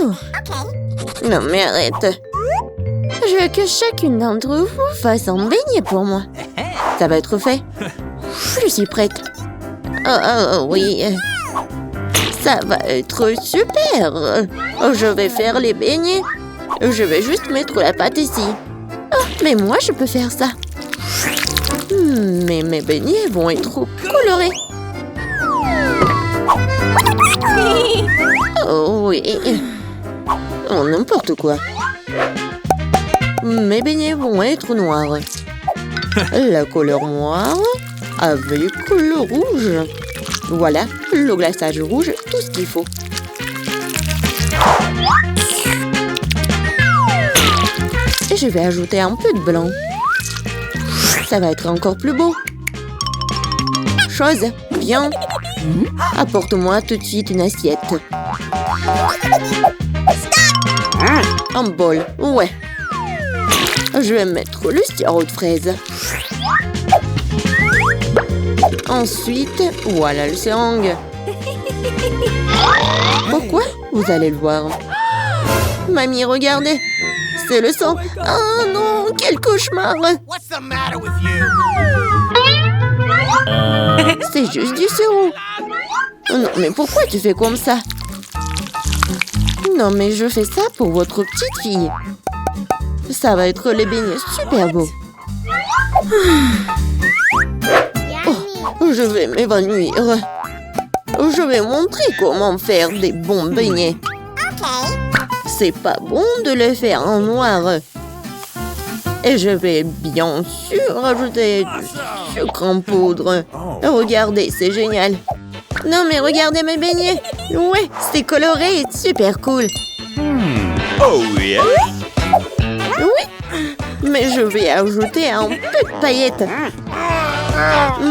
Oh. Non mais arrête. Je veux que chacune d'entre vous fasse un beignet pour moi. Ça va être fait. Je suis prête. Oh oui. Ça va être super. Je vais faire les beignets. Je vais juste mettre la pâte ici. Oh, mais moi, je peux faire ça. Mais mes beignets vont être trop colorés. Oh oui. Oh, n'importe quoi. Mes beignets vont être noirs. La couleur noire avec le rouge. Voilà, le glaçage rouge, tout ce qu'il faut. Et je vais ajouter un peu de blanc. Ça va être encore plus beau. Chose, viens. Apporte-moi tout de suite une assiette. Un bol, ouais. Je vais mettre le sirop de fraise. Ensuite, voilà le seringue. Pourquoi? Vous allez le voir. Mamie, regardez. C'est le sang. Oh non, quel cauchemar. C'est juste du sirop. Non, mais pourquoi tu fais comme ça? Non, mais je fais ça pour votre petite fille. Ça va être les beignets super beaux. Oh, je vais m'évanouir. Je vais montrer comment faire des bons beignets. C'est pas bon de les faire en noir. Et je vais bien sûr ajouter du sucre en poudre. Regardez, c'est génial. Non mais regardez mes beignets. Ouais, c'est coloré et super cool. Oh yeah. Oui, mais je vais ajouter un peu de paillettes.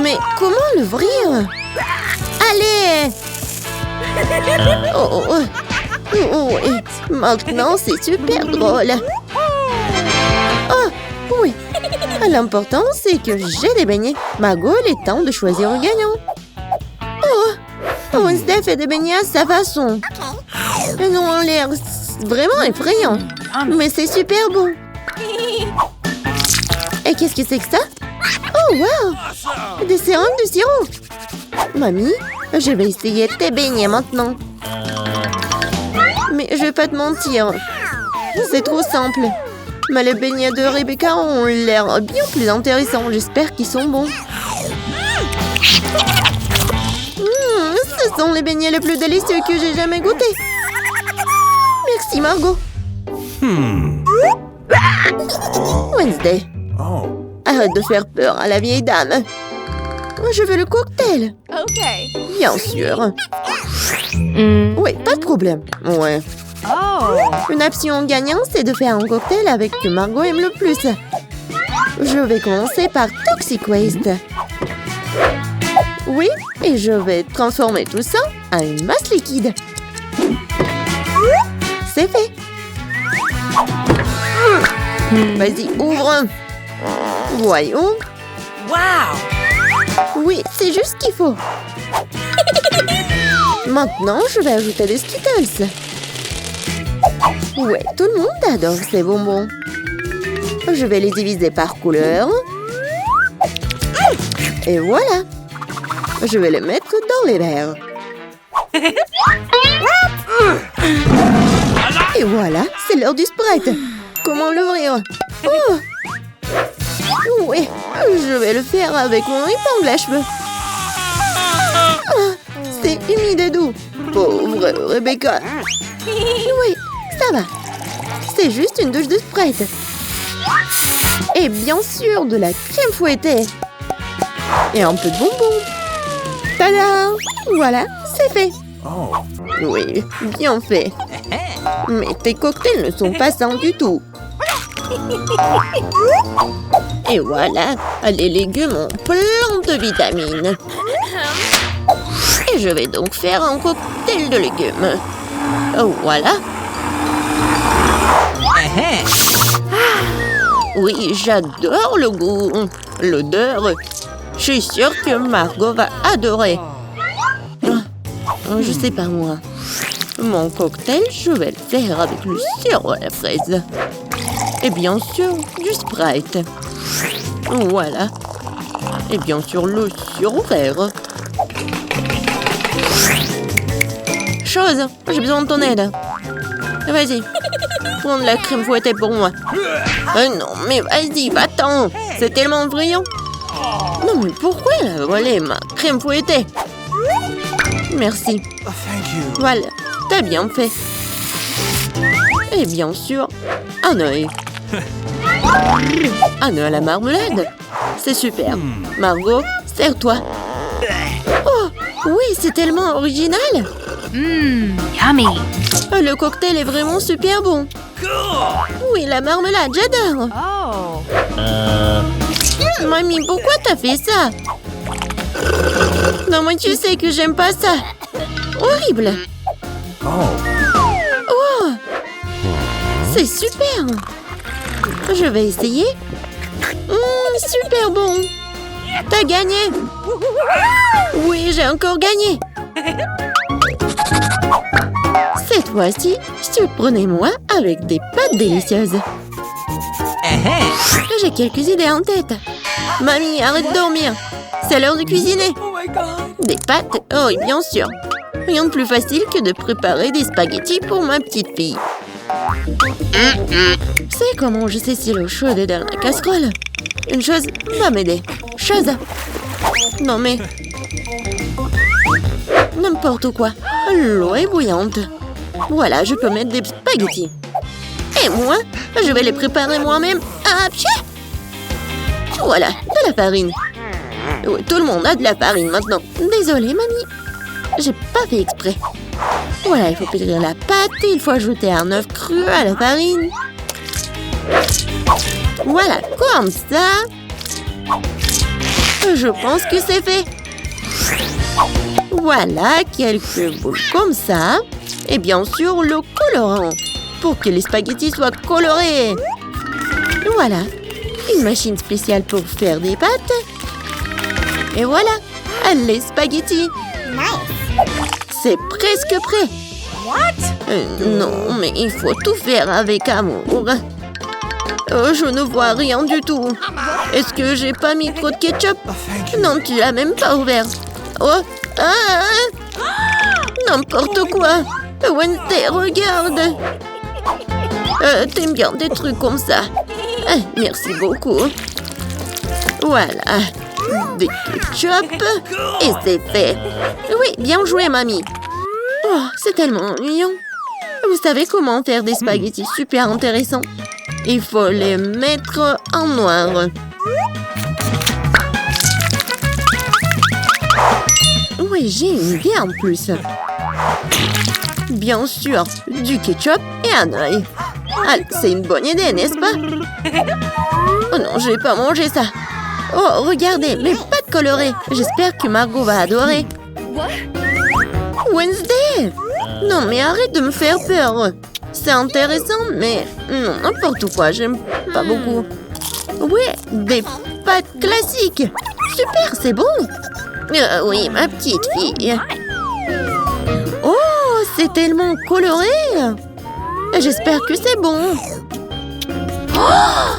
Mais comment l'ouvrir? Allez! Oh, oui. Maintenant, c'est super drôle. Oh, oui. L'important, c'est que j'ai des beignets. Margot, il est temps de choisir un gagnant. Oh, Wednesday fait des beignets à sa façon. Ils ont l'air vraiment effrayants. Mais c'est super bon. Et qu'est-ce que c'est que ça? Oh, wow! Des seringues de sirop. Mamie, je vais essayer tes beignets maintenant. Mais je vais pas te mentir. C'est trop simple. Mais les beignets de Rebecca ont l'air bien plus intéressants. J'espère qu'ils sont bons. Ce sont les beignets les plus délicieux que j'ai jamais goûtés. Merci, Margot. Wednesday. Arrête de faire peur à la vieille dame. Je veux le cocktail. OK. Bien sûr. Oui, pas de problème. Ouais. Oh. Une option gagnante, c'est de faire un cocktail avec que Margot aime le plus. Je vais commencer par Toxic Waste. Oui, et je vais transformer tout ça en une masse liquide. C'est fait. Vas-y, ouvre. Voyons. Wow. Oui, c'est juste ce qu'il faut. Maintenant, je vais ajouter des Skittles. Ouais, tout le monde adore ces bonbons. Je vais les diviser par couleur. Et voilà. Je vais les mettre dans les verres. Et voilà, c'est l'heure du Sprite. Comment l'ouvrir? Oh! Oui, je vais le faire avec mon épingle à cheveux. Ah, c'est humide et doux. Pauvre Rebecca. Oui, ça va. C'est juste une douche de Sprite. Et bien sûr, de la crème fouettée. Et un peu de bonbons. Tada! Voilà, c'est fait. Oui, bien fait. Mais tes cocktails ne sont pas sains du tout. Et voilà, les légumes ont plein de vitamines. Et je vais donc faire un cocktail de légumes. Voilà. Oui, j'adore le goût, l'odeur. Je suis sûre que Margot va adorer. Je sais pas moi. Mon cocktail, je vais le faire avec le sirop à la fraise. Et bien sûr, du Sprite. Voilà. Et bien sûr, le sirop vert. Chose, j'ai besoin de ton aide. Vas-y, prends de la crème fouettée pour moi. Non, mais vas-y, va-t'en. C'est tellement brillant. Non, mais pourquoi elle a volé ma crème fouettée? Merci. Voilà, t'as bien fait. Et bien sûr, un œil. Un œil à la marmelade. C'est super. Margot, sers-toi. Oh, oui, c'est tellement original. Yummy. Le cocktail est vraiment super bon. Oui, la marmelade, j'adore. Oh. Mamie, pourquoi t'as fait ça? Non, mais tu sais que j'aime pas ça. Horrible. Oh, c'est super. Je vais essayer. Super bon. T'as gagné. Oui, j'ai encore gagné. Cette fois-ci, surprenez-moi avec des pâtes délicieuses. J'ai quelques idées en tête. Mamie, arrête de dormir. C'est l'heure de cuisiner. Des pâtes? Oh, oui, bien sûr. Rien de plus facile que de préparer des spaghettis pour ma petite fille. C'est comment je sais si l'eau chaude est dans la casserole? Une chose va m'aider. Chose. Non mais... N'importe quoi. L'eau est bouillante. Voilà, je peux mettre des spaghettis. Et moi, je vais les préparer moi-même. Ah, pchit! Voilà, de la farine. Oui, tout le monde a de la farine maintenant. Désolée, mamie. J'ai pas fait exprès. Voilà, il faut pétrir la pâte et il faut ajouter un œuf cru à la farine. Voilà, comme ça. Je pense que c'est fait. Voilà, quelques boules comme ça. Et bien sûr, le colorant. Pour que les spaghettis soient colorés. Voilà, une machine spéciale pour faire des pâtes. Et voilà, les spaghettis. C'est presque prêt. Non, mais il faut tout faire avec amour. Je ne vois rien du tout. Est-ce que j'ai pas mis trop de ketchup? Non, tu l'as même pas ouvert. Oh, n'importe quoi. Wednesday, regarde. T'aimes bien des trucs comme ça. Merci beaucoup. Voilà. Des ketchup. Et c'est fait. Oui, bien joué, mamie. Oh, c'est tellement ennuyant. Vous savez comment faire des spaghettis super intéressants? Il faut les mettre en noir. Oui, j'ai une idée en plus. Bien sûr, du ketchup et un œil. Allez, c'est une bonne idée, n'est-ce pas? Oh non, je vais pas manger ça. Oh, regardez, mes pâtes colorées. J'espère que Margot va adorer. Wednesday! Non, mais arrête de me faire peur. C'est intéressant, mais non, n'importe quoi, j'aime pas beaucoup. Ouais, des pâtes classiques. Super, c'est bon. Oui, ma petite fille. Oh, c'est tellement coloré. J'espère que c'est bon.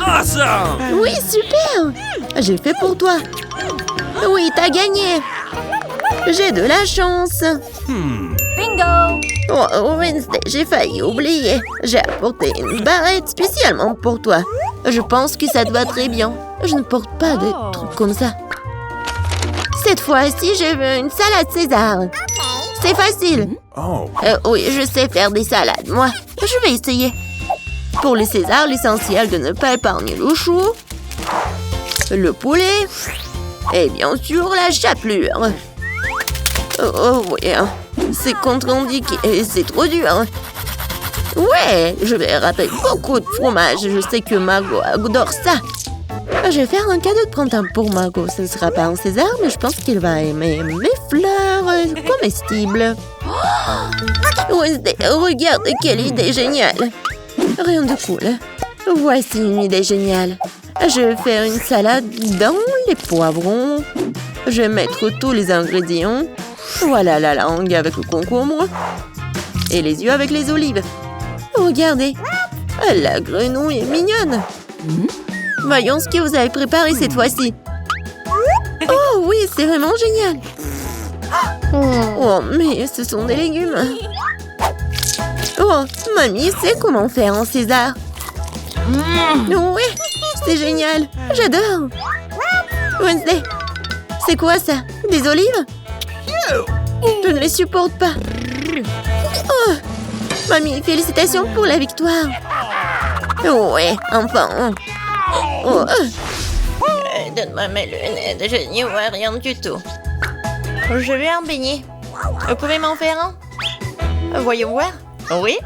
Awesome! Oui, super. J'ai fait pour toi. Oui, t'as gagné. J'ai de la chance. Bingo. Oh, Wednesday, j'ai failli oublier. J'ai apporté une barrette spécialement pour toi. Je pense que ça te va très bien. Je ne porte pas de trucs comme ça. Cette fois-ci, je veux une salade César. C'est facile. Oui, je sais faire des salades, moi. Je vais essayer. Pour les Césars, l'essentiel de ne pas épargner le chou, le poulet et bien sûr la chapelure. Oh oui, c'est contre-indiqué et c'est trop dur. Ouais, je vais râper beaucoup de fromage. Je sais que Margot adore ça. Je vais faire un cadeau de printemps pour Margot. Ce ne sera pas un César, mais je pense qu'il va aimer mes fleurs comestibles. Wednesday, regarde quelle idée géniale. Rien de cool. Voici une idée géniale. Je vais faire une salade dans les poivrons. Je vais mettre tous les ingrédients. Voilà la langue avec le concombre. Et les yeux avec les olives. Regardez. La grenouille est mignonne. Voyons ce que vous avez préparé cette fois-ci. Oh oui, c'est vraiment génial. Oh, mais ce sont des légumes. Oh, mamie sait comment faire un César. Oui, c'est génial. J'adore. Wednesday, c'est quoi ça? Des olives? Je ne les supporte pas. Oh, mamie, félicitations pour la victoire. Ouais, enfin. Oh. Donne-moi mes lunettes, je n'y vois rien du tout. Je veux un beignet. Vous pouvez m'en faire un? Voyons voir. Oui?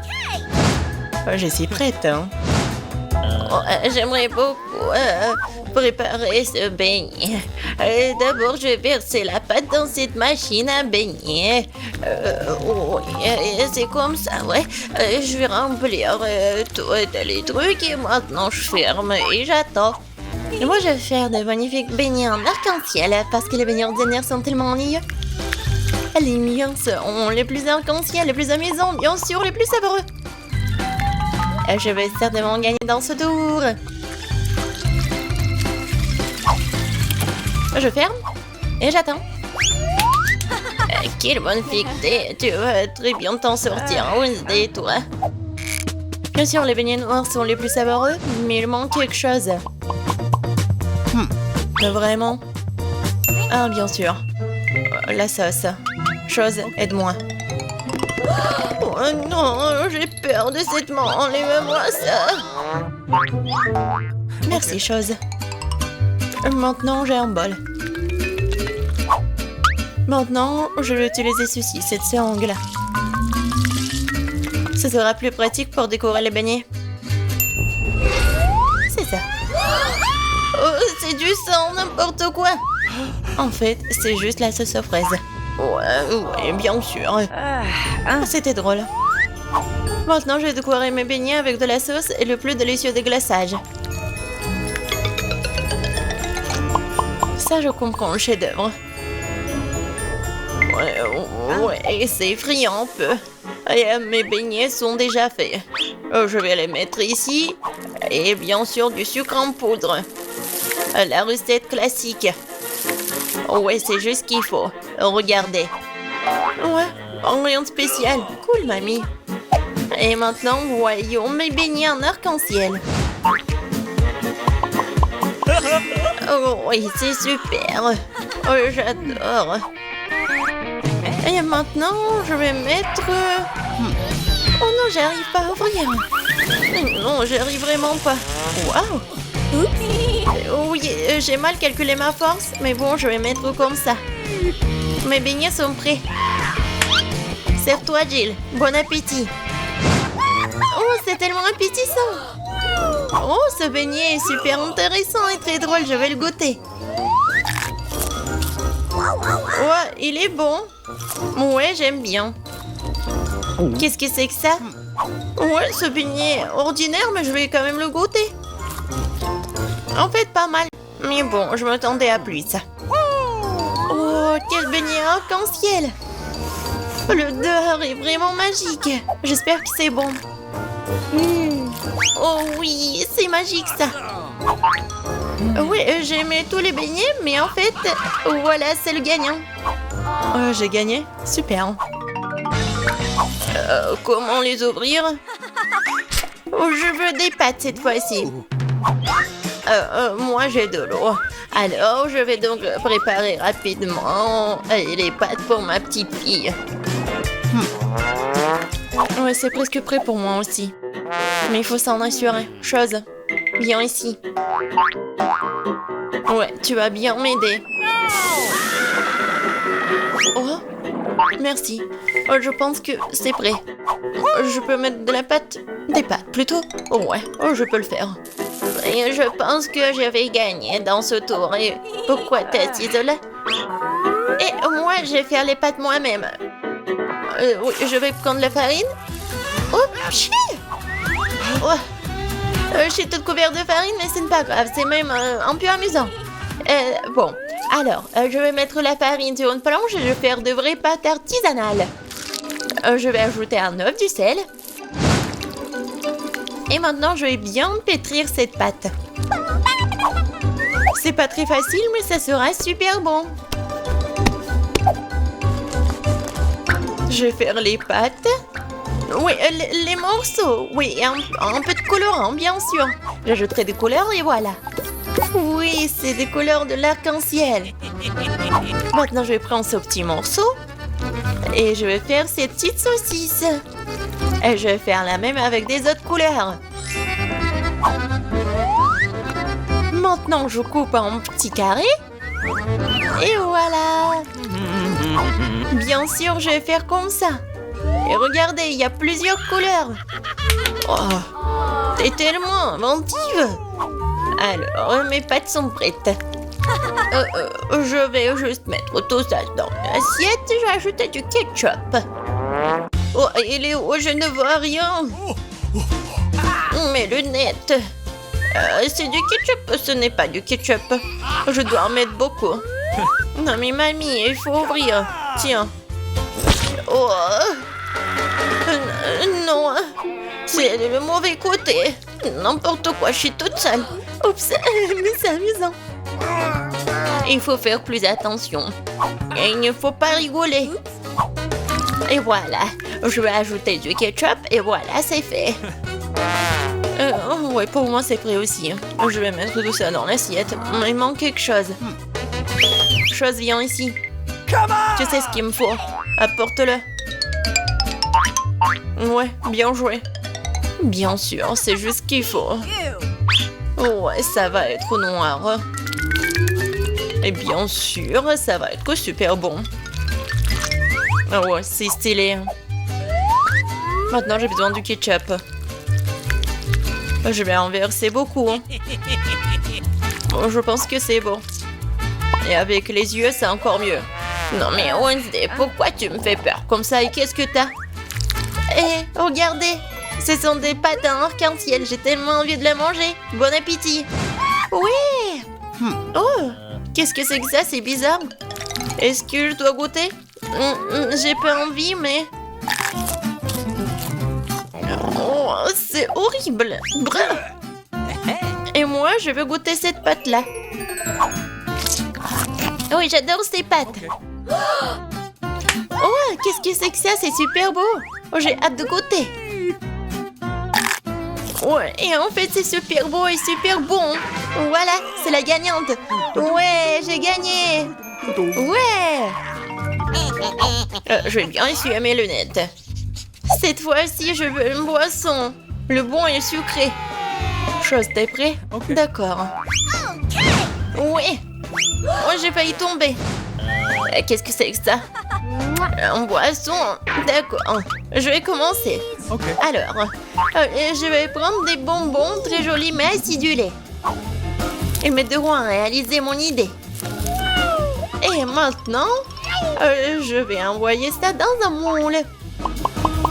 Je suis prête. Hein. Oh, j'aimerais beaucoup préparer ce beignet. D'abord, je vais verser la pâte dans cette machine à beignet. C'est comme ça, ouais. Je vais remplir tous les trucs et maintenant je ferme et j'attends. Et moi, je vais faire de magnifiques beignets en arc-en-ciel parce que les beignets ordinaires sont tellement ennuyeux. Les miens sont les plus arc-en-ciel, les plus amusants, bien sûr, les plus savoureux. Je vais certainement gagner dans ce tour. Je ferme et j'attends. Quelle bonne fille que t'es. Tu vas très bien t'en sortir, Wednesday, toi. Bien sûr, les beignets noirs sont les plus savoureux, mais il manque quelque chose. Vraiment? Ah, bien sûr. La sauce. Chose, aide-moi. Oh non, j'ai peur de cette main. Enlève-moi ça. Merci, chose. Maintenant, j'ai un bol. Maintenant, je vais utiliser ceci, cette sangle. Ce sera plus pratique pour décorer les beignets. C'est ça. Oh, c'est du sang, n'importe quoi. En fait, c'est juste la sauce aux fraises. Ouais, bien sûr. C'était drôle. Maintenant, je vais décorer mes beignets avec de la sauce et le plus délicieux des glaçages. Ça, je comprends le chef-d'œuvre. Ouais, c'est effrayant un peu. Et, mes beignets sont déjà faits. Je vais les mettre ici. Et bien sûr, du sucre en poudre. La recette classique. Ouais, c'est juste ce qu'il faut. Regardez. Ouais, rien de spécial. Cool, mamie. Et maintenant, voyons mes beignets en arc-en-ciel. Oh oui, c'est super. Oh, j'adore. Et maintenant, je vais mettre... Oh non, j'arrive pas à ouvrir. Non, j'arrive vraiment pas. Waouh. Oui, j'ai mal calculé ma force, mais bon, je vais mettre comme ça. Mes beignets sont prêts. Serre-toi, Jill. Bon appétit. Oh, c'est tellement appétissant. Oh, ce beignet est super intéressant et très drôle. Je vais le goûter. Ouais, il est bon. Ouais, j'aime bien. Qu'est-ce que c'est que ça? Ouais, ce beignet est ordinaire, mais je vais quand même le goûter. En fait, pas mal. Mais bon, je m'attendais à plus. Oh, quel beignet arc-en-ciel. L'odeur est vraiment magique. J'espère que c'est bon. Oh oui, c'est magique ça. Oui, j'ai aimé tous les beignets, mais en fait, voilà, c'est le gagnant. J'ai gagné? Super. Comment les ouvrir? Je veux des pâtes cette fois-ci. Moi, j'ai de l'eau. Alors, je vais donc préparer rapidement les pâtes pour ma petite fille. Ouais, c'est presque prêt pour moi aussi. Mais il faut s'en assurer. Chose, viens ici. Ouais, tu vas bien m'aider. Oh, merci. Je pense que c'est prêt. Je peux mettre de la pâte? Des pâtes, plutôt? Ouais, je peux le faire. Et je pense que je vais gagner dans ce tour. Et pourquoi t'es assise là? Et moi, je vais faire les pâtes moi-même. Oui, je vais prendre la farine. Oh, chier! Oh. Je suis toute couverte de farine, mais c'est pas grave. C'est même un peu amusant. Bon, alors, je vais mettre la farine sur une planche et je vais faire de vraies pâtes artisanales. Je vais ajouter un œuf, du sel. Et maintenant, je vais bien pétrir cette pâte. C'est pas très facile, mais ça sera super bon. Je vais faire les pâtes. Oui, les morceaux. Oui, un peu de colorant, bien sûr. J'ajouterai des couleurs et voilà. Oui, c'est des couleurs de l'arc-en-ciel. Maintenant, je vais prendre ce petit morceau. Et je vais faire ces petites saucisses. Et je vais faire la même avec des autres couleurs. Maintenant, je coupe en petits carrés. Et voilà. Bien sûr, je vais faire comme ça. Et regardez, il y a plusieurs couleurs. Oh, t'es tellement inventive. Alors, mes pâtes sont prêtes. Je vais juste mettre tout ça dans l'assiette. Je vais ajouter du ketchup. Oh, il est où? Je ne vois rien. Mes lunettes. C'est du ketchup, ce n'est pas du ketchup. Je dois en mettre beaucoup. Non mais mamie, il faut ouvrir. Tiens. Oh. Non. C'est le mauvais côté. N'importe quoi, je suis toute seule. Oups, mais c'est amusant. Il faut faire plus attention. Et il ne faut pas rigoler. Et voilà. Je vais ajouter du ketchup et voilà, c'est fait. Ouais, pour moi, c'est prêt aussi. Je vais mettre tout ça dans l'assiette. Il manque quelque chose. Chose, viens ici. Tu sais ce qu'il me faut. Apporte-le. Ouais, bien joué. Bien sûr, c'est juste ce qu'il faut. Ouais, ça va être noir. Et bien sûr, ça va être super bon. Ouais, c'est stylé. Maintenant, j'ai besoin du ketchup. Je vais en verser beaucoup. Bon, je pense que c'est bon. Et avec les yeux, c'est encore mieux. Non mais Wednesday, pourquoi tu me fais peur comme ça et qu'est-ce que t'as? Eh, regardez, ce sont des pâtes en arc-en-ciel. J'ai tellement envie de les manger. Bon appétit. Oui. Oh, qu'est-ce que c'est que ça? C'est bizarre. Est-ce que je dois goûter? J'ai pas envie, mais... Oh, c'est horrible. Et moi, je veux goûter cette pâte-là. Oui, j'adore ces pâtes. Oh, qu'est-ce que c'est que ça? C'est super beau. Oh, j'ai hâte de goûter. Ouais, et en fait, c'est super beau et super bon. Voilà, c'est la gagnante. Ouais, j'ai gagné. Ouais. Je vais bien essuyer mes lunettes. Cette fois-ci, je veux une boisson. Le bon et sucré. Chose, t'es prêt? D'accord. Oui. Oh, j'ai failli tomber. Qu'est-ce que c'est que ça? Une boisson. D'accord. Je vais commencer. Alors, je vais prendre des bonbons très jolis mais acidulés. Ils m'aideront à réaliser mon idée. Et maintenant, je vais envoyer ça dans un moule.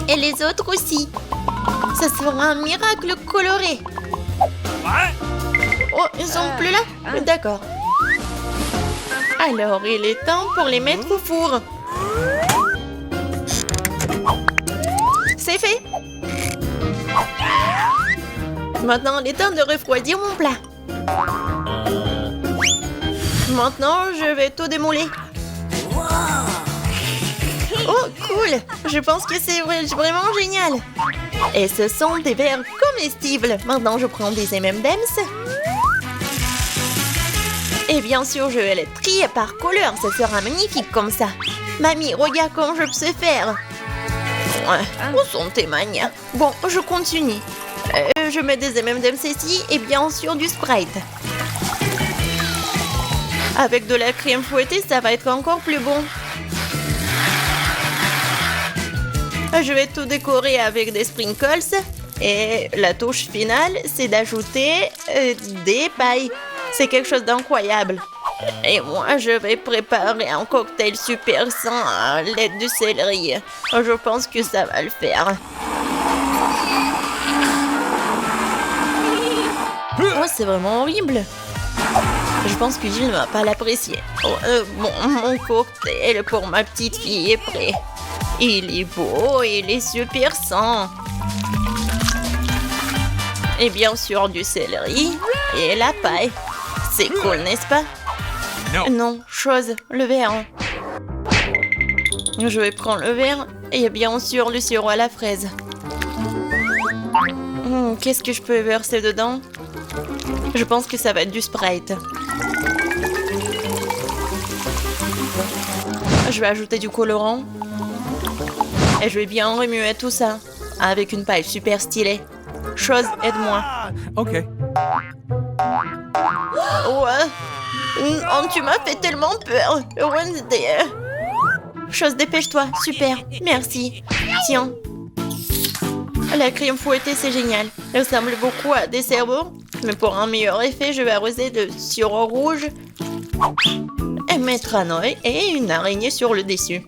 Et les autres aussi. Ça sera un miracle coloré. Oh, ils sont plus là? D'accord. Alors, il est temps pour les mettre au four. C'est fait. Maintenant, il est temps de refroidir mon plat. Maintenant, je vais tout démouler. Oh, cool! Je pense que c'est vraiment génial. Et ce sont des verres comestibles. Maintenant, je prends des M&M's. Et bien sûr, je vais les trier par couleur. Ça sera magnifique comme ça. Mamie, regarde comment je sais faire. Où sont tes manières? Bon, je continue. Je mets des M&M's ici et bien sûr du Sprite. Avec de la crème fouettée, ça va être encore plus bon. Je vais tout décorer avec des sprinkles. Et la touche finale, c'est d'ajouter des pailles. C'est quelque chose d'incroyable. Et moi, je vais préparer un cocktail super sain à l'aide du céleri. Je pense que ça va le faire. Oh, c'est vraiment horrible. Je pense que Gilles ne va pas l'apprécier. Oh, bon, mon cocktail pour ma petite fille est prêt. Il est beau, il est super sain. Et bien sûr du céleri et la paille. C'est cool, n'est-ce pas? Non, chose, le verre. Je vais prendre le verre et bien sûr le sirop à la fraise. Qu'est-ce que je peux verser dedans? Je pense que ça va être du Sprite. Je vais ajouter du colorant. Et je vais bien remuer tout ça avec une paille super stylée. Chose, aide-moi. Ok. Ouais. Oh, tu m'as fait tellement peur. Wednesday. Chose, dépêche-toi. Super. Merci. Tiens. La crème fouettée, c'est génial. Elle ressemble beaucoup à des cerveaux. Mais pour un meilleur effet, je vais arroser de sirop rouge et mettre un œil et une araignée sur le dessus.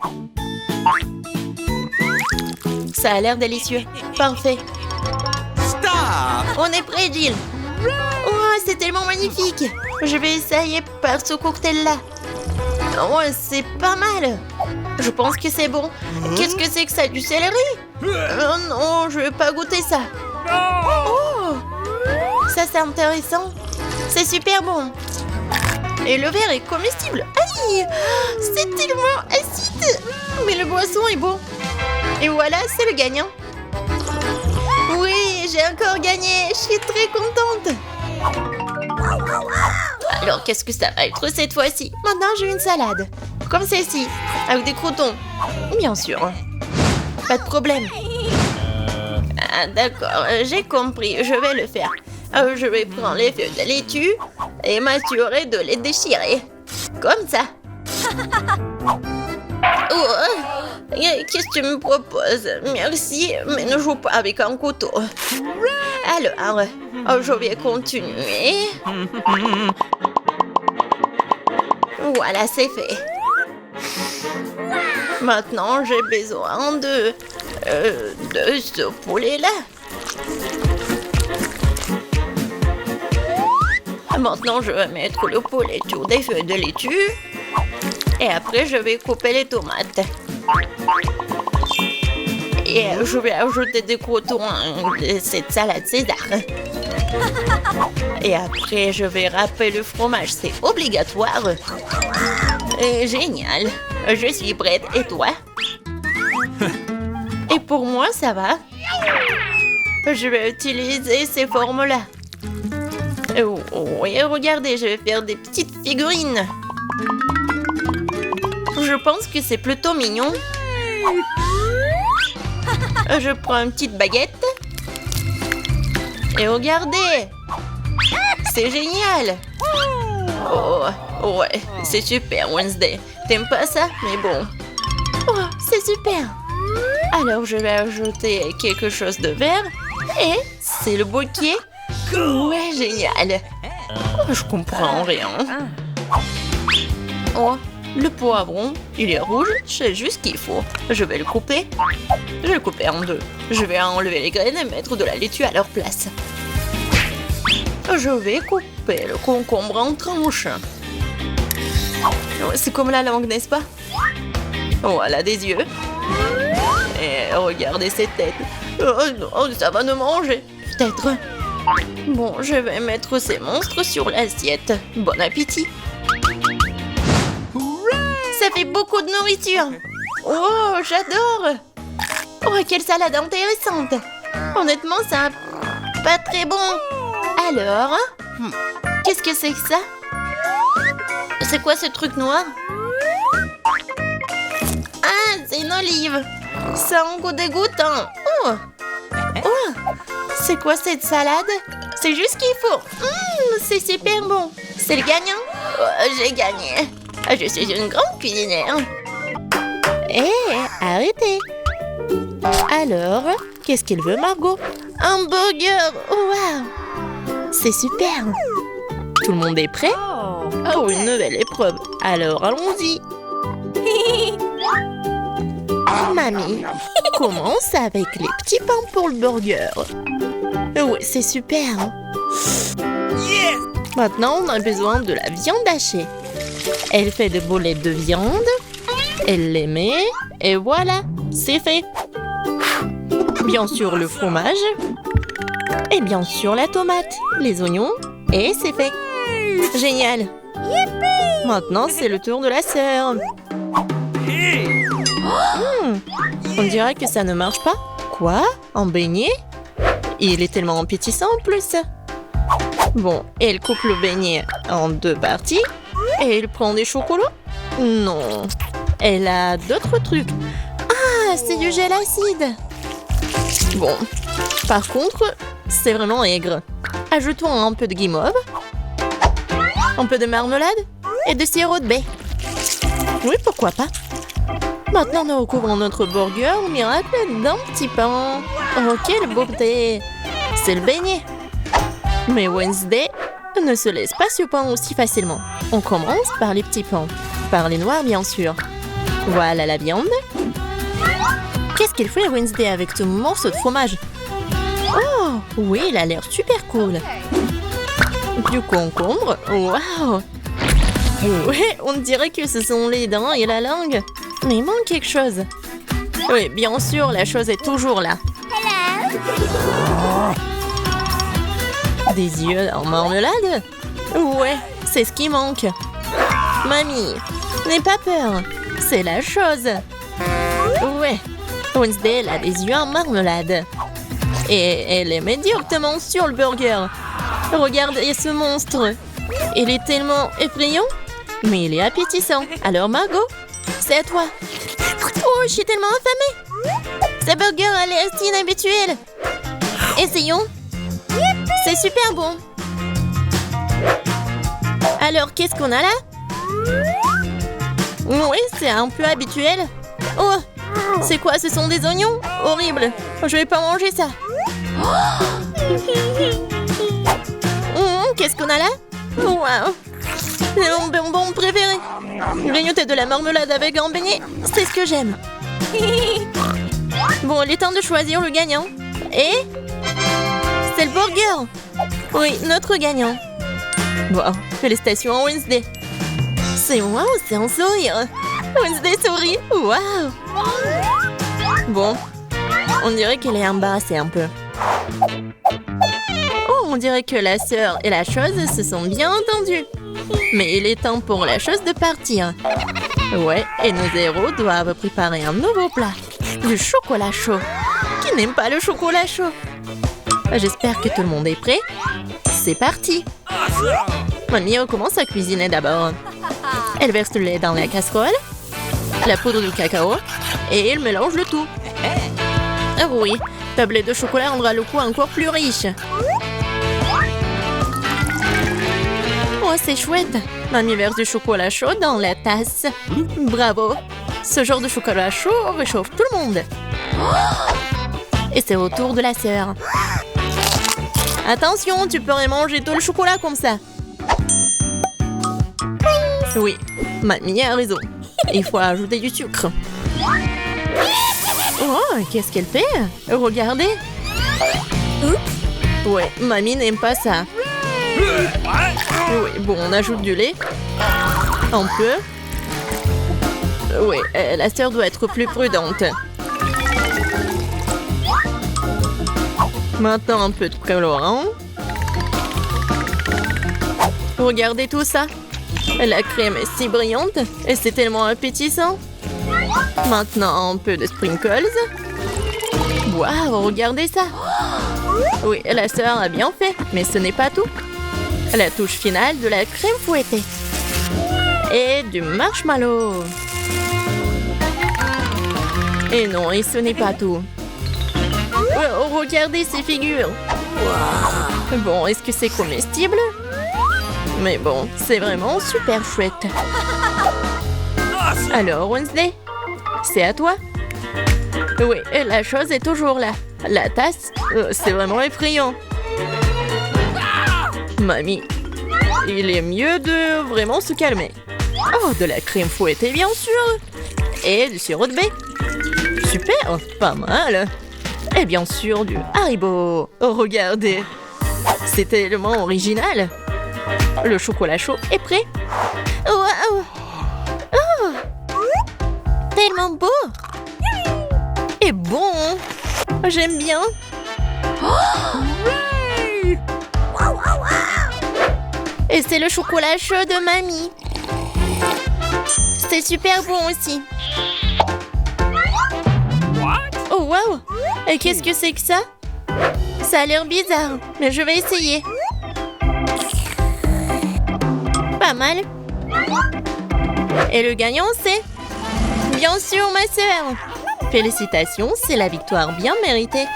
Ça a l'air délicieux. Parfait. Stop! On est prêt, Jill. Oh, c'est tellement magnifique. Je vais essayer par ce cocktail-là. Oh, c'est pas mal. Je pense que c'est bon. Qu'est-ce que c'est que ça? Du céleri? Oh non, je vais pas goûter ça. Oh, ça c'est intéressant. C'est super bon. Et le verre est comestible. Aïe, c'est tellement acide. Mais le boisson est beau. Et voilà, c'est le gagnant. Oui, j'ai encore gagné. Je suis très contente. Alors, qu'est-ce que ça va être cette fois-ci? Maintenant, j'ai une salade. Comme celle-ci, avec des croutons. Bien sûr. Pas de problème. Ah, d'accord, j'ai compris. Je vais le faire. Je vais prendre les feuilles de laitue et m'assurer de les déchirer. Comme ça. Oh, qu'est-ce que tu me proposes? Merci, mais ne joue pas avec un couteau. Alors, je vais continuer. Voilà, c'est fait. Maintenant, j'ai besoin de ce poulet-là. Maintenant, je vais mettre le poulet sur des feuilles de laitue. Et après, je vais couper les tomates. Et je vais ajouter des croutons de cette salade César. Et après, je vais râper le fromage. C'est obligatoire. Génial. Je suis prête. Et toi? Et pour moi, ça va. Je vais utiliser ces formes-là. Oui, regardez, je vais faire des petites figurines. Je pense que c'est plutôt mignon. Je prends une petite baguette. Et regardez. C'est génial. Oh, ouais, c'est super, Wednesday. T'aimes pas ça? Mais bon. Oh, c'est super. Alors, je vais ajouter quelque chose de vert. Et c'est le bouquet. Ouais, génial. Oh, je comprends rien. Oh, le poivron, il est rouge, c'est juste ce qu'il faut. Je vais le couper. Je vais le couper en deux. Je vais enlever les graines et mettre de la laitue à leur place. Je vais couper le concombre en tranches. C'est comme la langue, n'est-ce pas? Voilà des yeux. Et regardez cette tête. Oh non, ça va nous manger. Peut-être. Bon, je vais mettre ces monstres sur l'assiette. Bon appétit. Ça fait beaucoup de nourriture. Oh, j'adore. Oh, quelle salade intéressante. Honnêtement, ça pas très bon. Alors, qu'est-ce que c'est que ça? C'est quoi ce truc noir? Ah, c'est une olive. Ça a un goût dégoûtant. Oh, oh, c'est quoi cette salade? C'est juste ce qu'il faut. C'est super bon. C'est le gagnant. Oh, j'ai gagné. Je suis une grande cuisinière. Hé, arrêtez. Alors, qu'est-ce qu'il veut, Margot? Un burger. Waouh. C'est super. Tout le monde est prêt? Oh, une nouvelle épreuve. Alors, allons-y. Mamie, commence avec les petits pains pour le burger. Oui, c'est super. Maintenant, on a besoin de la viande hachée. Elle fait des boulettes de viande. Elle les met. Et voilà, c'est fait. Bien sûr, le fromage. Et bien sûr, la tomate, les oignons. Et c'est fait. Génial. Maintenant, c'est le tour de la sœur. On dirait que ça ne marche pas. Quoi? Un beignet? Il est tellement appétissant en plus. Bon, elle coupe le beignet en 2 parties. Et elle prend des chocolats? Non. Elle a d'autres trucs. Ah, c'est du gel acide. Bon. Par contre, c'est vraiment aigre. Ajoutons un peu de guimauve. Un peu de marmelade. Et de sirop de baie. Oui, pourquoi pas. Maintenant, nous recouvrons notre burger au miracle d'un petit pain. Oh, quelle beauté! C'est le beignet. Mais Wednesday ne se laisse pas surprendre aussi facilement. On commence par les petits pains. Par les noirs, bien sûr. Voilà la viande. Qu'est-ce qu'il fait Wednesday avec ce morceau de fromage? Oh, oui, il a l'air super cool. Du concombre. Waouh! Ouais, on dirait que ce sont les dents et la langue. Mais il manque quelque chose. Oui, bien sûr, la chose est toujours là. Des yeux en marmelade? Ouais, c'est ce qui manque. Mamie, n'aie pas peur. C'est la chose. Ouais, Wednesday, elle a des yeux en marmelade. Et elle est médiocrement sur le burger. Regardez ce monstre. Il est tellement effrayant, mais il est appétissant. Alors Margot, c'est à toi. Oh, je suis tellement affamée. Ce burger a l'air si inhabituel. Essayons. C'est super bon. Alors, qu'est-ce qu'on a là? Oui, c'est un peu habituel. Oh, c'est quoi? Ce sont des oignons? Horrible. Je vais pas manger ça. Qu'est-ce qu'on a là? Waouh! C'est mon bonbon préféré. Grignoter de la marmelade avec un beignet, c'est ce que j'aime. Bon, il est temps de choisir le gagnant. Et c'est le burger. Oui, notre gagnant. Wow, félicitations à Wednesday. C'est waouh, c'est un sourire. Wednesday sourit. Waouh. Bon, on dirait qu'elle est embarrassée un peu. Oh, on dirait que la sœur et la chose se sont bien entendues. Mais il est temps pour la chose de partir. Ouais, et nos héros doivent préparer un nouveau plat. Du chocolat chaud. Qui n'aime pas le chocolat chaud? J'espère que tout le monde est prêt. C'est parti. Mamie commence à cuisiner d'abord. Elle verse le lait dans la casserole, la poudre de cacao, et elle mélange le tout. Ah oui, tablette de chocolat rendra le goût encore plus riche. Oh, c'est chouette. Mamie verse du chocolat chaud dans la tasse. Bravo. Ce genre de chocolat chaud réchauffe tout le monde. Et c'est au tour de la sœur. Attention, tu pourrais manger tout le chocolat comme ça. Oui, mamie a raison. Il faut ajouter du sucre. Oh, qu'est-ce qu'elle fait? Regardez. Ouais, mamie n'aime pas ça. Oui, bon, on ajoute du lait. Un peu. Oui, la sœur doit être plus prudente. Maintenant, un peu de colorant. Regardez tout ça. La crème est si brillante et c'est tellement appétissant. Maintenant, un peu de sprinkles. Waouh, regardez ça. Oui, la sœur a bien fait, mais ce n'est pas tout. La touche finale de la crème fouettée. Et du marshmallow. Et non, et ce n'est pas tout. Oh, regardez ces figures. Bon, est-ce que c'est comestible? Mais bon, c'est vraiment super chouette. Alors, Wednesday, c'est à toi. Oui, et la chose est toujours là. La tasse, c'est vraiment effrayant. Mamie, il est mieux de vraiment se calmer. Oh, de la crème fouettée, bien sûr. Et du sirop de baie. Super, pas mal. Et bien sûr, du Haribo. Oh, regardez. C'est tellement original. Le chocolat chaud est prêt. Waouh! Oh! Tellement beau! est bon. J'aime bien. Et c'est le chocolat chaud de mamie. C'est super bon aussi. Oh wow! Et qu'est-ce que c'est que ça? Ça a l'air bizarre, mais je vais essayer. Pas mal. Et le gagnant, c'est... Bien sûr, ma sœur. Félicitations, c'est la victoire bien méritée.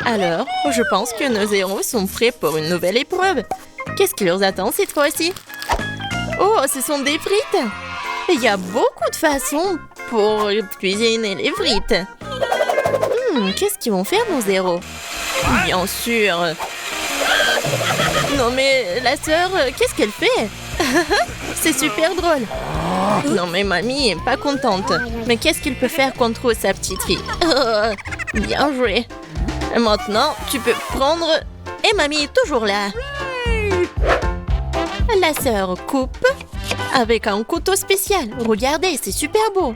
Alors, je pense que nos héros sont prêts pour une nouvelle épreuve. Qu'est-ce qui leur attend cette fois-ci? Oh, ce sont des frites! Il y a beaucoup de façons pour cuisiner les frites. Qu'est-ce qu'ils vont faire, nos héros? Bien sûr. Non mais, la sœur, qu'est-ce qu'elle fait? C'est super drôle. Non mais mamie est pas contente. Mais qu'est-ce qu'il peut faire contre sa petite fille? Bien joué. Maintenant, tu peux prendre... Et mamie est toujours là. La sœur coupe avec un couteau spécial. Regardez, c'est super beau.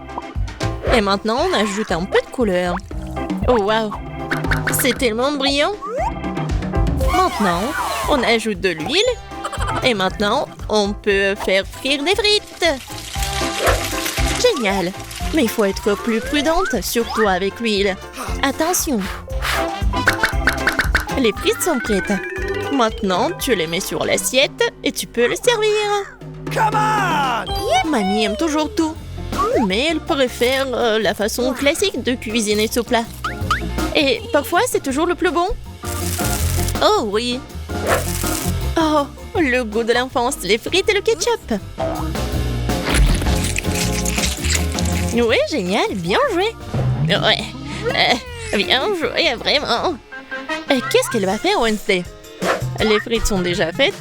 Et maintenant, on ajoute un peu de couleur. Oh wow, c'est tellement brillant. Maintenant, on ajoute de l'huile. Et maintenant, on peut faire frire des frites. Génial. Mais il faut être plus prudente, surtout avec l'huile. Attention. Les frites sont prêtes. Maintenant, tu les mets sur l'assiette et tu peux les servir. Come on! Mamie aime toujours tout. Mais elle préfère la façon classique de cuisiner ce plat. Et parfois, c'est toujours le plus bon. Oh oui. Oh, le goût de l'enfance, les frites et le ketchup. Oui, génial, bien joué. Ouais, bien joué, vraiment. Qu'est-ce qu'elle va faire, Wednesday? Les frites sont déjà faites.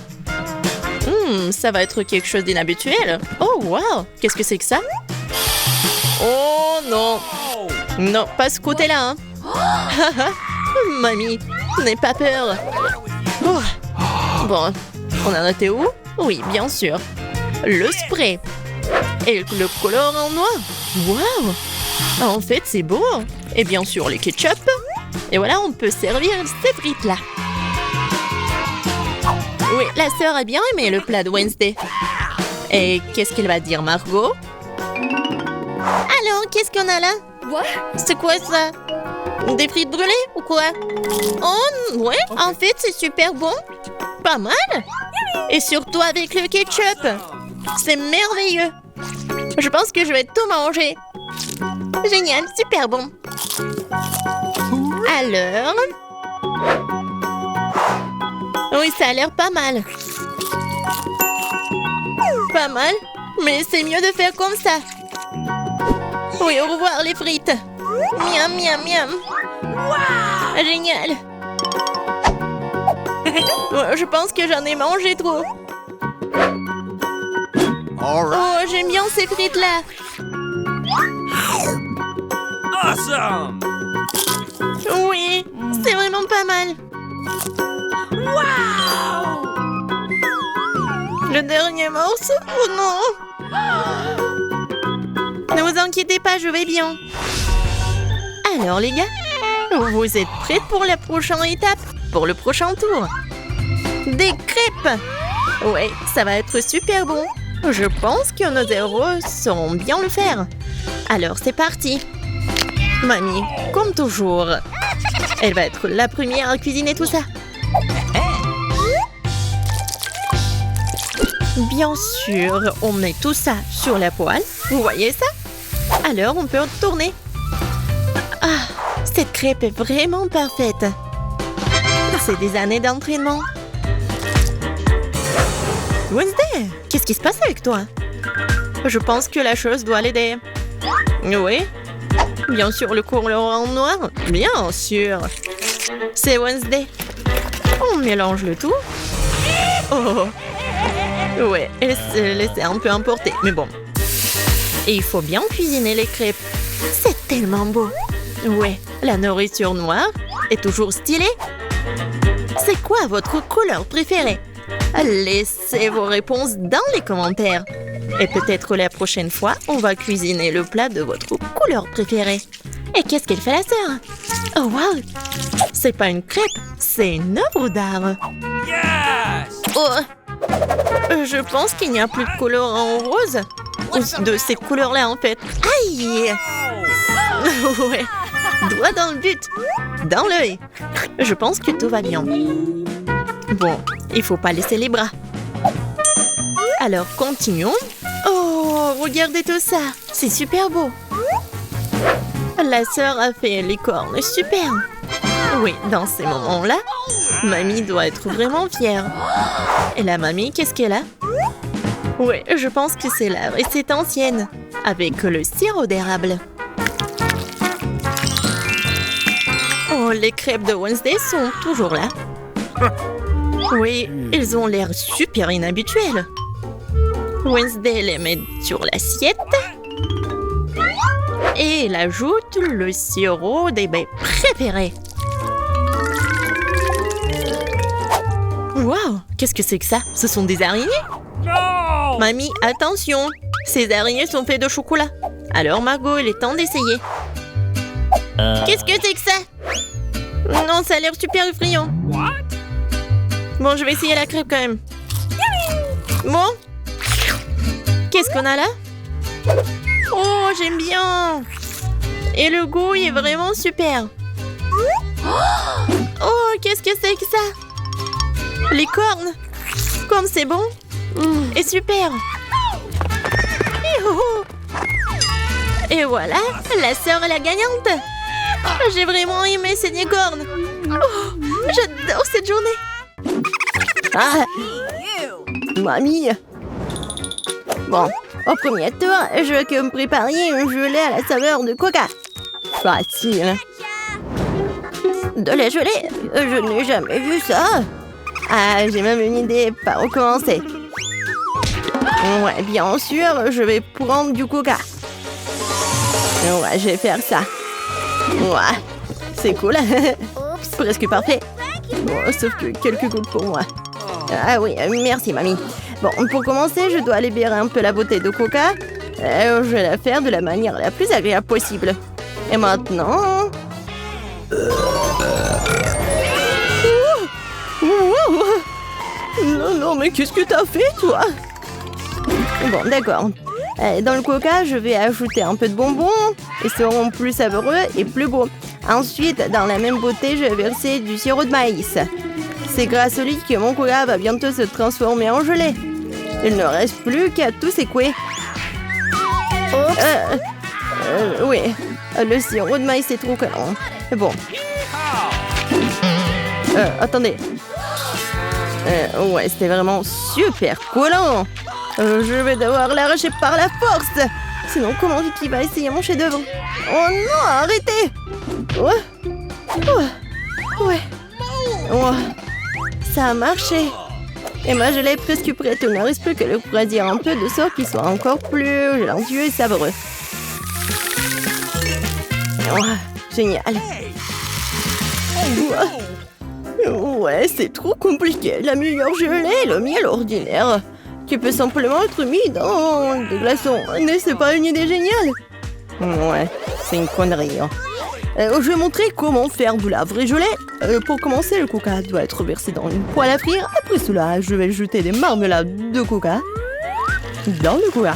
Ça va être quelque chose d'inhabituel. Oh, wow, qu'est-ce que c'est que ça? Oh non. Non, pas ce côté-là. Hein. Mamie, n'aie pas peur. Oh. Bon, on en était où? Oui, bien sûr. Le spray. Et le color en noir. Waouh! En fait, c'est beau. Et bien sûr, le ketchup. Et voilà, on peut servir ces frites-là. Oui, la sœur a bien aimé le plat de Wednesday. Et qu'est-ce qu'elle va dire, Margot? Alors, qu'est-ce qu'on a là? C'est quoi ça? Des frites brûlées ou quoi? Oh, ouais, en fait, c'est super bon. Pas mal. Et surtout avec le ketchup. C'est merveilleux. Je pense que je vais tout manger. Génial, super bon. Alors... Oui, ça a l'air pas mal. Pas mal, mais c'est mieux de faire comme ça. Oui, au revoir les frites. Miam, miam, miam. Wow! Génial. Je pense que j'en ai mangé trop. Oh, j'aime bien ces frites-là. Awesome! Oui, c'est vraiment pas mal. Wow! Le dernier morceau? Oh non! Ne vous inquiétez pas, je vais bien. Alors les gars, vous êtes prêts pour la prochaine étape? Pour le prochain tour? Des crêpes! Ouais, ça va être super bon. Je pense que nos héros sauront bien le faire. Alors c'est parti. Mamie, comme toujours, elle va être la première à cuisiner tout ça. Bien sûr, on met tout ça sur la poêle. Vous voyez ça? Alors, on peut tourner. Ah, cette crêpe est vraiment parfaite. C'est des années d'entraînement. Wednesday, qu'est-ce qui se passe avec toi? Je pense que la chose doit l'aider. Oui. Bien sûr, le couleur en noir. Bien sûr. C'est Wednesday. On mélange le tout. Oh. Ouais, elle s'est laissée un peu emporter, mais bon. Et il faut bien cuisiner les crêpes. C'est tellement beau. Ouais, la nourriture noire est toujours stylée. C'est quoi votre couleur préférée? Laissez vos réponses dans les commentaires. Et peut-être la prochaine fois, on va cuisiner le plat de votre couleur préférée. Et qu'est-ce qu'elle fait la sœur? Oh wow! C'est pas une crêpe, c'est une œuvre d'art. Yes! Oh! Je pense qu'il n'y a plus de colorant rose. Ou de cette couleur-là, en fait. Aïe! Ouais, droit dans le but. Dans l'œil. Je pense que tout va bien. Bon, il faut pas laisser les bras. Alors, continuons. Oh, regardez tout ça. C'est super beau. La sœur a fait les cornes super. Oui, dans ces moments-là, mamie doit être vraiment fière. Et la mamie, qu'est-ce qu'elle a? Oui, je pense que c'est la recette ancienne, avec le sirop d'érable. Oh, les crêpes de Wednesday sont toujours là. Oui, ils ont l'air super inhabituels. Wednesday les met sur l'assiette. Et elle ajoute le sirop des baies préférées. Waouh, qu'est-ce que c'est que ça? Ce sont des araignées? No! Mamie, attention! Ces araignées sont faites de chocolat. Alors Margot, il est temps d'essayer. Qu'est-ce que c'est que ça? Non, ça a l'air super effrayant. What? Bon, je vais essayer la crêpe quand même. Bon. Qu'est-ce qu'on a là? Oh, j'aime bien. Et le goût, il est vraiment super. Oh, qu'est-ce que c'est que ça? Les cornes. Comme c'est bon. Et super. Youhou. Et voilà, la sœur est la gagnante. J'ai vraiment aimé ces cornes. Oh, j'adore cette journée. Ah, mamie. Bon, au premier tour, je veux que vous me prépariez un gelée à la saveur de coca. Facile. De la gelée? Je n'ai jamais vu ça. Ah, j'ai même une idée par où commencer. Ouais, bien sûr, je vais prendre du coca. Ouais, je vais faire ça. Ouais, c'est cool. Presque parfait. Bon, sauf que quelques gouttes pour moi. Ah oui, merci mamie. Bon, pour commencer, je dois libérer un peu la bouteille de coca. Je vais la faire de la manière la plus agréable possible. Et maintenant... Non, non, mais qu'est-ce que t'as fait, toi? Bon, d'accord. Dans le coca, je vais ajouter un peu de bonbons. Ils seront plus savoureux et plus beaux. Ensuite, dans la même bouteille, je vais verser du sirop de maïs. C'est grâce au lit que mon coca va bientôt se transformer en gelée. Il ne reste plus qu'à tout secouer. Oui, le sirop de maïs est trop collant. Bon. Attendez. Ouais, c'était vraiment super collant. Je vais devoir l'arracher par la force. Sinon, comment Vicky va essayer mon chef-d'œuvre? Oh non, arrêtez! Ouais. Oh, ça a marché. Et ma gelée est presque prête. Il ne reste plus que le refroidir un peu de sorte qu'il soit encore plus gélancieux et savoureux. Oh, génial. Ouais, c'est trop compliqué. La meilleure gelée est le miel ordinaire, qui peut simplement être mis dans des glaçons. Mais c'est pas une idée géniale? Ouais, c'est une connerie. Hein. Je vais montrer comment faire de la vraie gelée. Pour commencer, le coca doit être versé dans une poêle à frire. Après cela, je vais jeter des marmelades de coca dans le coca.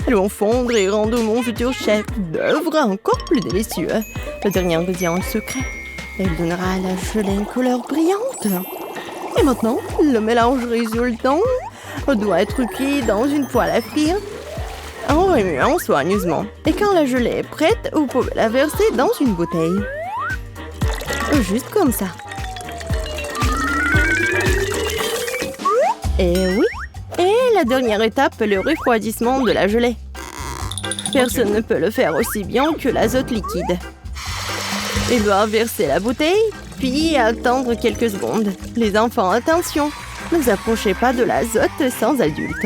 Elles vont fondre et rendre mon futur chef-d'œuvre encore plus délicieux. Le dernier ingrédient secret. Elle donnera à la gelée une couleur brillante. Et maintenant, le mélange résultant doit être cuit dans une poêle à frire en remuant soigneusement. Et quand la gelée est prête, vous pouvez la verser dans une bouteille. Juste comme ça. Et oui. Et la dernière étape, le refroidissement de la gelée. Personne ne peut le faire aussi bien que l'azote liquide. Il doit verser la bouteille, puis attendre quelques secondes. Les enfants, attention, ne vous approchez pas de l'azote sans adulte.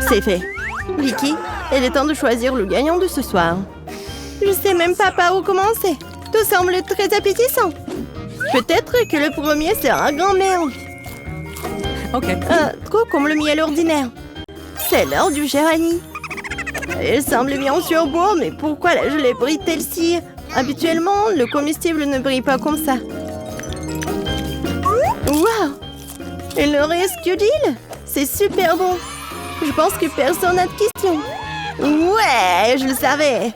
C'est fait. Vicky, il est temps de choisir le gagnant de ce soir. Je sais même pas par où commencer. Tout semble très appétissant. Peut-être que le premier sera grand-mère. Ok. Trop comme le miel ordinaire. C'est l'heure du géranie. Il semble bien sûr beau, mais pourquoi la gelée brille-t-elle si? Habituellement, le comestible ne brille pas comme ça. Waouh! Il ne reste que d'huile? C'est super bon. Je pense que personne n'a de questions. Ouais, je le savais.